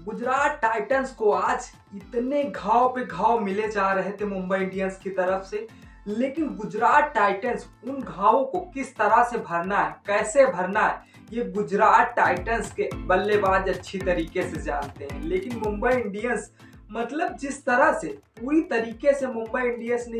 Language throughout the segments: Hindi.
गुजरात टाइटंस को आज इतने घाव पे घाव मिले जा रहे थे मुंबई इंडियंस की तरफ से। लेकिन गुजरात टाइटंस उन घावों को किस तरह से भरना है, कैसे भरना है, ये गुजरात टाइटंस के बल्लेबाज अच्छी तरीके से जानते हैं। लेकिन मुंबई इंडियंस मतलब जिस तरह से पूरी तरीके से मुंबई इंडियंस ने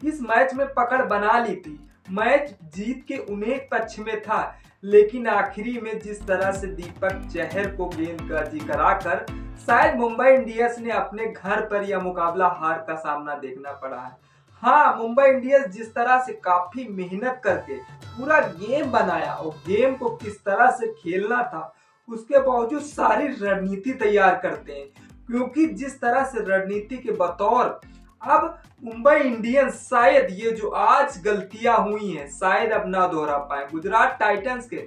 इस मैच में पकड़ बना ली थी। मैच जीत के उन्हें पक्ष में था, लेकिन आखिरी में जिस तरह से दीपक चहर को गेंदबाजी कराकर शायद मुंबई इंडियंस ने अपने घर पर यह मुकाबला हार का सामना देखना पड़ा है। हाँ, मुंबई इंडियंस जिस तरह से काफी मेहनत करके पूरा गेम बनाया और गेम को किस तरह से खेलना था उसके बावजूद सारी रणनीति तैयार करते हैं, क्योंकि जिस तरह से रणनीति के बतौर अब मुंबई इंडियंस शायद ये जो आज गलतियां हुई हैं शायद अब ना दोहरा पाए। गुजरात टाइटंस के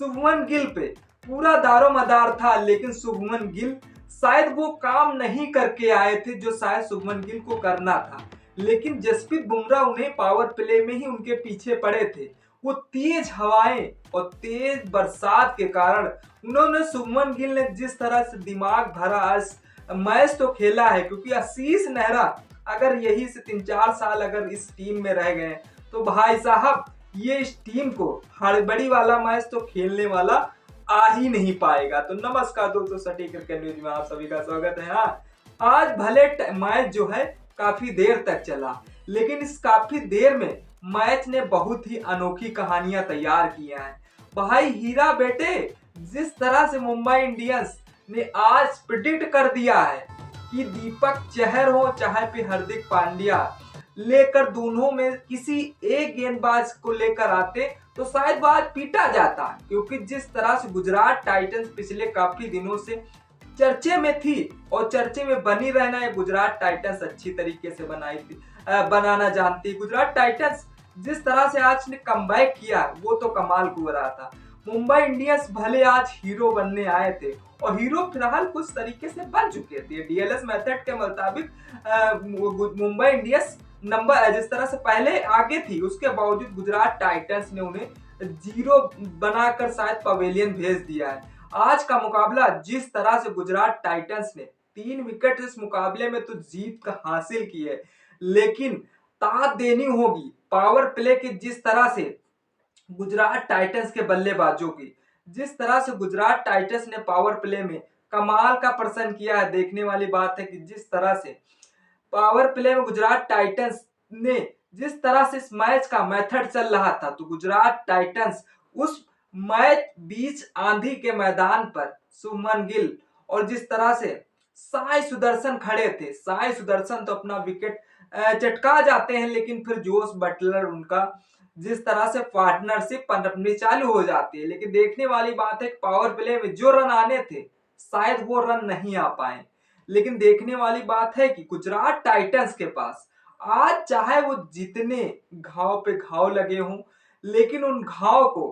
शुभमन गिल पे पूरा दारोमदार था, लेकिन शुभमन गिल शायद वो काम नहीं करके आए थे जो शायद शुभमन गिल को करना था। लेकिन जसप्रीत बुमराह उन्हें पावर प्ले में ही उनके पीछे पड़े थे। वो तेज हवाएं और तेज बरसात के कारण उन्होंने शुभमन गिल ने जिस तरह से दिमाग भरा मैच तो खेला है, क्योंकि आशीष नेहरा अगर यही से 3-4 साल अगर इस टीम में रह गए तो भाई साहब ये इस टीम को हड़बड़ी वाला मैच तो खेलने वाला आ ही नहीं पाएगा। तो नमस्कार दोस्तों, सटीक क्रिकेट न्यूज में आप सभी का स्वागत है। हाँ, आज भले मैच जो है काफी देर तक चला, लेकिन इस काफी देर में मैच ने बहुत ही अनोखी कहानियां तैयार किया है। भाई हीरा बेटे, जिस तरह से मुंबई इंडियंस ने आज प्रिडिक्ट कर दिया है कि दीपक चहर हो चाहे फिर हार्दिक पांड्या लेकर दोनों में किसी एक गेंदबाज को लेकर आते तो शायद वो आज पीटा जाता, क्योंकि जिस तरह से गुजरात टाइटंस पिछले काफी दिनों से चर्चे में थी और चर्चे में बनी रहना है। गुजरात टाइटंस अच्छी तरीके से बनाना जानती। गुजरात टाइटंस जिस तरह से आज ने कमबैक किया वो तो कमाल हो रहा था। मुंबई इंडियंस भले आज हीरो बनने आए थे और हीरो फिलहाल कुछ तरीके से बन चुके थे। डीएलएस मेथड के मुताबिक मुंबई इंडियंस नंबर जिस तरह से पहले आगे थी, उसके बावजूद गुजरात टाइटंस ने उन्हें जीरो बनाकर शायद पवेलियन भेज दिया है। आज का मुकाबला जिस तरह से गुजरात टाइटंस ने 3 विकेट इस मुकाबले में तो जीत का हासिल की है, लेकिन तात देनी होगी पावर प्ले की। जिस तरह से गुजरात टाइटंस के बल्लेबाजों की जिस तरह से गुजरात टाइटंस ने पावर प्ले में कमाल का प्रदर्शन किया है। देखने वाली बात है कि जिस तरह से पावर प्ले में गुजरात टाइटंस ने जिस तरह से इस मैच का मेथड चल रहा था, तो गुजरात टाइटंस उस मैच बीच आंधी के मैदान पर शुभमन गिल और जिस तरह से साई सुदर्शन खड़े थे। साई सुदर्शन तो अपना विकेट चटका जाते हैं, लेकिन फिर जोस बटलर उनका जिस तरह से पार्टनरशिप पनपनी चालू हो जाती है। लेकिन देखने वाली बात है पावर प्ले में जो रन आने थे शायद वो रन नहीं आ पाए। लेकिन देखने वाली बात है कि गुजरात टाइटंस के पास आज चाहे वो जितने घाव पे घाव लगे हों, लेकिन उन घाव को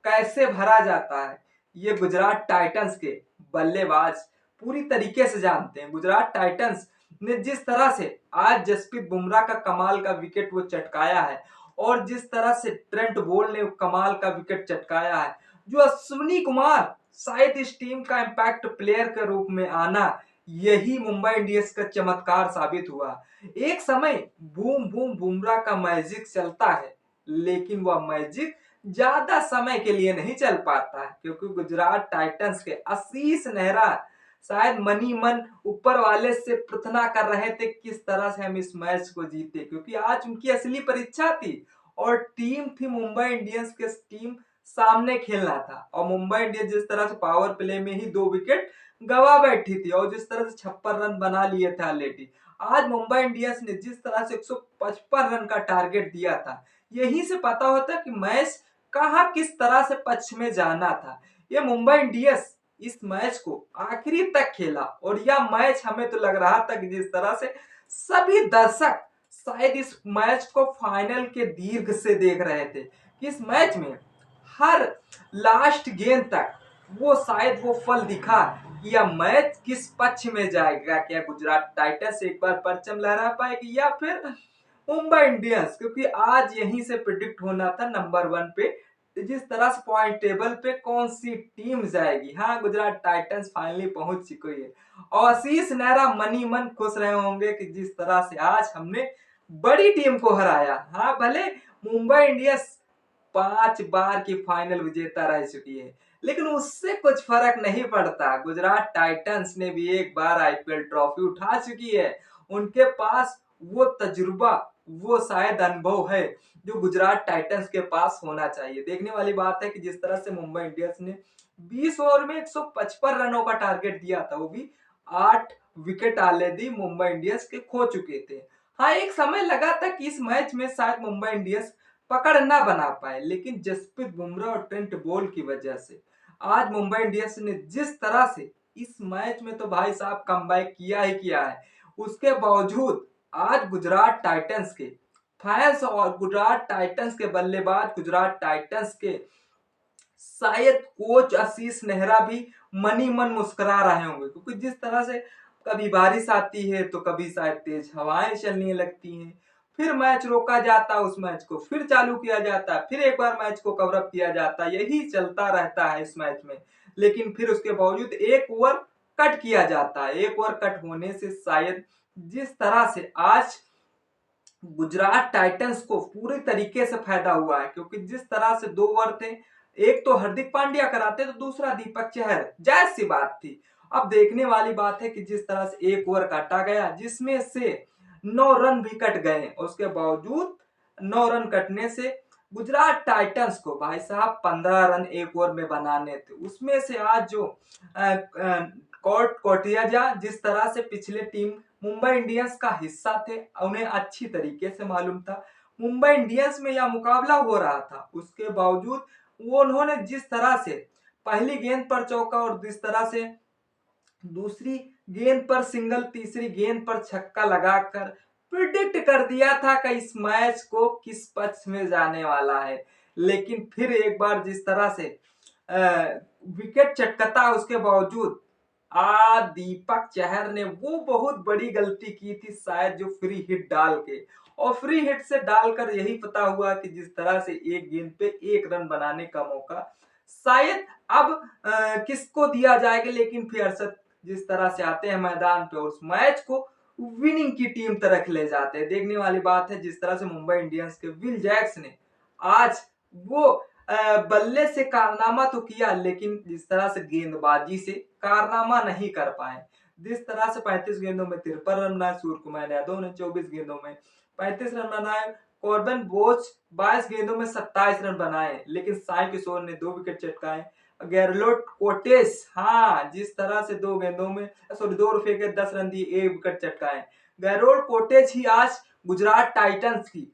कैसे भरा जाता है ये गुजरात टाइटंस के बल्लेबाज पूरी तरीके से जानते हैं। गुजरात टाइटंस ने जिस तरह से आज जसप्रीत बुमराह का कमाल का विकेट वो चटकाया है और जिस तरह से ट्रेंट बोल्ट ने कमाल का विकेट चटकाया है, जो अश्विनी कुमार शायद इस टीम का इंपैक्ट प्लेयर के रूप में आना, यही मुंबई इंडियंस का चमत्कार साबित हुआ। एक समय बूम बूम बुमराह का मैजिक चलता है, लेकिन वह मैजिक ज्यादा समय के लिए नहीं चल पाता है, क्योंकि गुजरात टाइटंस के आशीष नेहरा शायद मनी मन ऊपर वाले से प्रार्थना कर रहे थे किस तरह से हम इस मैच को जीते, क्योंकि आज उनकी असली परीक्षा थी और टीम थी मुंबई इंडियंस के टीम सामने खेलना था। और मुंबई इंडियंस जिस तरह से पावर प्ले में ही 2 विकेट गवा बैठी थी और जिस तरह से 56 रन बना लिए थे ऑलरेडी, आज मुंबई इंडियंस ने जिस तरह से 155 रन का टारगेट दिया था, यहीं से पता होता कि मैच कहां किस तरह से पक्ष में जाना था। ये मुंबई इंडियंस इस मैच को आखिरी तक खेला और यह मैच हमें तो लग रहा था कि जिस तरह से सभी दर्शक शायद इस मैच को फाइनल के दीर्घ से देख रहे थे कि इस मैच में हर लास्ट गेंद तक वो शायद वो फल दिखा कि यह मैच किस पक्ष में जाएगा। क्या गुजरात टाइटंस एक बार परचम लहरा पाएगी या फिर मुंबई इंडियंस, क्योंकि आज यहीं से प्रिडिक्ट होना था नंबर 1 पे जिस तरह से पॉइंट टेबल पे कौन सी टीम जाएगी। हाँ, गुजरात टाइटंस फाइनली पहुंच चुकी है और आशीष नेहरा मनी मन खुश रहे होंगे कि जिस तरह से आज हमने बड़ी टीम को हराया। हाँ, भले मुंबई इंडियंस 5 बार की फाइनल विजेता रह चुकी है, लेकिन उससे कुछ फर्क नहीं पड़ता। गुजरात टाइटंस ने भी एक बार आईपीएल ट्रॉफी उठा चुकी है। उनके पास वो तजुर्बा, वो शायद अनुभव है जो गुजरात टाइटंस के पास होना चाहिए। देखने वाली बात है कि जिस तरह से मुंबई इंडियंस ने 20 ओवर में 155 रनों का टारगेट दिया था, वो भी 8 विकेट ऑलरेडी मुंबई इंडियंस के खो चुके थे। हाँ, एक समय लगा था कि इस मैच में शायद मुंबई इंडियंस पकड़ ना बना पाए, लेकिन जसप्रीत बुमराह और ट्रेंट बोल्ट की वजह से आज मुंबई इंडियंस ने जिस तरह से इस मैच में तो भाई साहब कमबैक किया ही किया है, उसके बावजूद आज गुजरात टाइटंस के फैंस और गुजरात टाइटंस के बल्लेबाज, गुजरात टाइटंस के शायद कोच आशीष नेहरा भी मनी मन मुस्कुरा रहे होंगे, क्योंकि जिस तरह से कभी बारिश आती है तो कभी शायद तेज हवाएं चलने लगती हैं, फिर मैच रोका जाता है, उस मैच को फिर चालू किया जाता है, फिर एक बार मैच को कवर अप किया जाता है, यही चलता रहता है इस मैच में। लेकिन फिर उसके बावजूद एक ओवर कट किया जाता है। एक ओवर कट होने से शायद जिस तरह से आज गुजरात टाइटंस को पूरी तरीके से फायदा हुआ है, क्योंकि जिस तरह से 2 ओवर थे, एक तो हार्दिक पांड्या कराते तो दूसरा दीपक चहर, जायज सी बात थी। अब देखने वाली बात है कि जिस तरह से एक ओवर काटा गया जिसमें से 9 रन भी कट गए, उसके बावजूद 9 रन कटने से गुजरात टाइटंस को भाई साहब 15 रन एक ओवर में बनाने थे। उसमें से आज जो कोर्ट कोटियाजा जिस तरह से पिछले टीम मुंबई इंडियंस का हिस्सा थे, उन्हें अच्छी तरीके से मालूम था मुंबई इंडियंस में यह मुकाबला हो रहा था, उसके बावजूद वो उन्होंने जिस तरह से पहली गेंद पर चौका और जिस तरह से दूसरी गेंद पर सिंगल, तीसरी गेंद पर छक्का लगाकर प्रिडिक्ट कर दिया था कि इस मैच को किस पक्ष में जाने वाला है। लेकिन फिर एक बार जिस तरह से विकेट चटकता, उसके बावजूद दीपक चहर ने वो बहुत बड़ी गलती की थी शायद, जो फ्री हिट डाल के, और फ्री हिट से डालकर यही पता हुआ कि जिस तरह से एक गेंद पे 1 रन बनाने का मौका शायद अब किसको दिया जाएगा। लेकिन फिर अरशद जिस तरह से आते हैं मैदान पे और उस मैच को विनिंग की टीम तरफ ले जाते हैं। देखने वाली बात है जिस तरह से मुंबई इंडियंस के विल जैक्स ने आज वो बल्ले से कारनामा तो किया, लेकिन जिस तरह से गेंदबाजी से कारनामा नहीं कर पाए। जिस तरह से 35 गेंदों में 53 रन बनाए, सूर्य कुमार यादव ने 24 गेंदों में 35 रन बनाए, कॉर्बन बोच 22 गेंदों में 27 रन बनाए, लेकिन साई किशोर ने 2 विकेट चटकाए। गैरलोट कोटेस, हाँ, जिस तरह से 2 गेंदों में 2 रुपए के 10 रन दिए, 1 विकेट चटकाए। गैरोल्ड कोटेच ही आज गुजरात टाइटंस की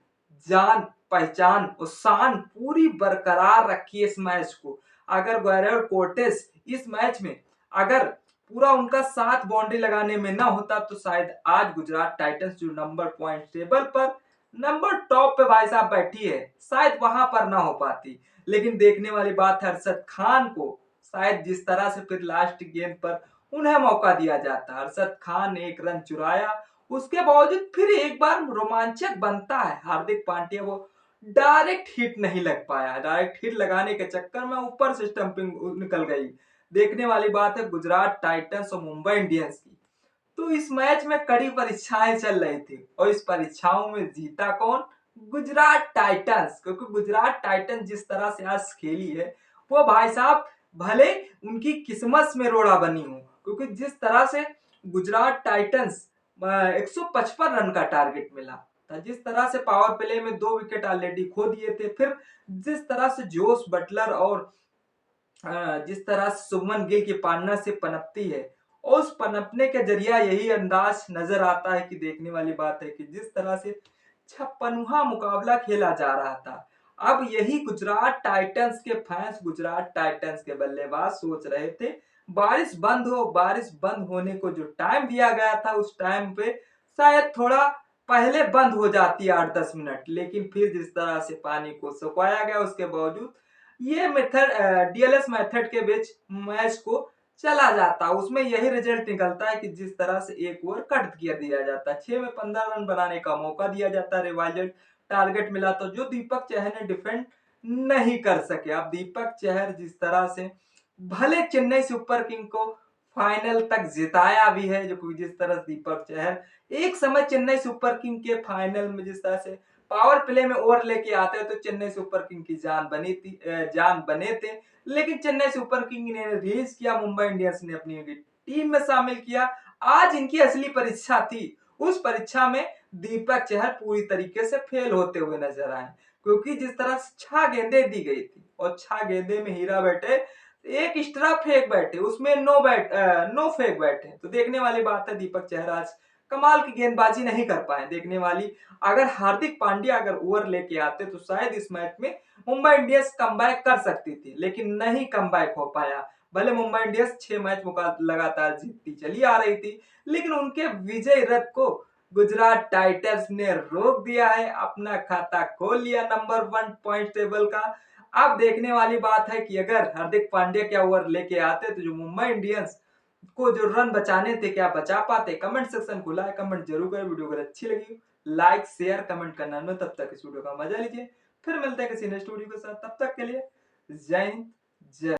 जान पहचान और शान पूरी बरकरार रखी है इस मैच को। अगर गैरोल्ड कोटेस इस मैच में अगर पूरा उनका साथ बाउंड्री लगाने में ना होता तो शायद आज गुजरात टाइटंस जो नंबर पॉइंट टेबल पर नंबर टॉप पे भाई साहब बैठी है, शायद वहां पर ना हो पाती। लेकिन देखने वाली बात है अरशद खान को शायद जिस तरह से फिर लास्ट गेंद पर उन्हें मौका दिया जाता, अरशद खान ने 1 रन चुराया, उसके बावजूद फिर एक बार रोमांचक बनता है। हार्दिक पांड्या वो डायरेक्ट हिट नहीं लग पाया, डायरेक्ट हिट लगाने के चक्कर में ऊपर से स्टंपिंग निकल गई। देखने वाली बात है गुजरात टाइटंस और मुंबई इंडियंस की। तो इस मैच में कड़ी परीक्षाएं चल रही थी और इस परीक्षाओं में जीता कौन? गुजरात टाइटंस, क्योंकि गुजरात टाइटंस जिस तरह से आज खेली है वो भाई साहब भले उनकी किस्मत में रोड़ा बनी हो, क्योंकि जिस तरह से गुजरात टाइटंस 155 रन का टारगेट मिला था, जिस तरह से पावर प्ले में 2 विकेट ऑलरेडी खो दिए थे, फिर जिस तरह से जोश बटलर और जिस तरह से शुभमन गिल की पार्टनरशिप पनपती है, और उस पनपने के जरिया यही अंदाज नजर आता है कि देखने वाली बात है कि जिस तरह से 56वां मुकाबला खेला जा रहा था, अब यही गुजरात टाइटंस के फैंस, गुजरात टाइटंस के बल्लेबाज सोच रहे थे बारिश बंद हो। बारिश बंद होने को जो टाइम दिया गया था उस टाइम पे शायद थोड़ा पहले बंद हो जाती 8-10 मिनट, लेकिन फिर जिस तरह से पानी को सुखाया गया उसके बावजूद ये मेथड डीएलएस मेथड के बीच मैच को चला जाता, उसमें यही रिजल्ट निकलता है कि जिस तरह से एक ओवर कट किया दिया जाता है, 6 में 15 रन बनाने का मौका दिया जाता है, रिवाइजल टारगेट मिला तो जो दीपक चहर ने डिफेंड नहीं कर सके। अब दीपक चहर जिस तरह से भले चेन्नई सुपर किंग को फाइनल तक जिताया भी है, जो जिस तरह से दीपक चहर एक समय चेन्नई सुपर किंग के फाइनल में जिस तरह से पावर प्ले में ओवर लेके आते तो चेन्नई सुपर किंग की जान बनी थी, जान बने थे। लेकिन चेन्नई सुपर किंग ने रिलीज किया, मुंबई इंडियंस ने अपनी टीम में शामिल किया। आज इनकी असली परीक्षा थी, उस परीक्षा में दीपक चहर पूरी तरीके से फेल होते हुए नजर आए, क्योंकि जिस तरह से 6 गेंदें दी गई थी और 6 गेंदे में हीरा बैठे, एक एक्स्ट्रा फेंक बैठे, उसमें नो फेंक बैठे। तो देखने वाली बात है, दीपक चहर आज कमाल की गेंदबाजी नहीं कर पाए, देखने वाली। अगर हार्दिक पांड्या अगर ओवर लेके आते तो शायद इस मैच में मुंबई इंडियंस कमबैक कर सकती थी, लेकिन नहीं कमबैक हो पाया। भले मुंबई इंडियंस 6 मैच लगातार जीतती चली आ रही थी, लेकिन उनके विजय रथ को गुजरात टाइटंस ने रोक दिया है, अपना खाता खोल लिया नंबर 1 पॉइंट टेबल का। अब देखने वाली बात है कि अगर हार्दिक पांड्या क्या ओवर लेके आते तो जो मुंबई इंडियंस को जो रन बचाने थे क्या बचा पाते। कमेंट सेक्शन खुला है, कमेंट जरूर करें। वीडियो अगर अच्छी लगी लाइक शेयर कमेंट करना न। तब तक इस वीडियो का मजा लीजिए, फिर मिलते हैं किसी नेक्स्ट वीडियो के साथ। तब तक के लिए जय हिंद, जय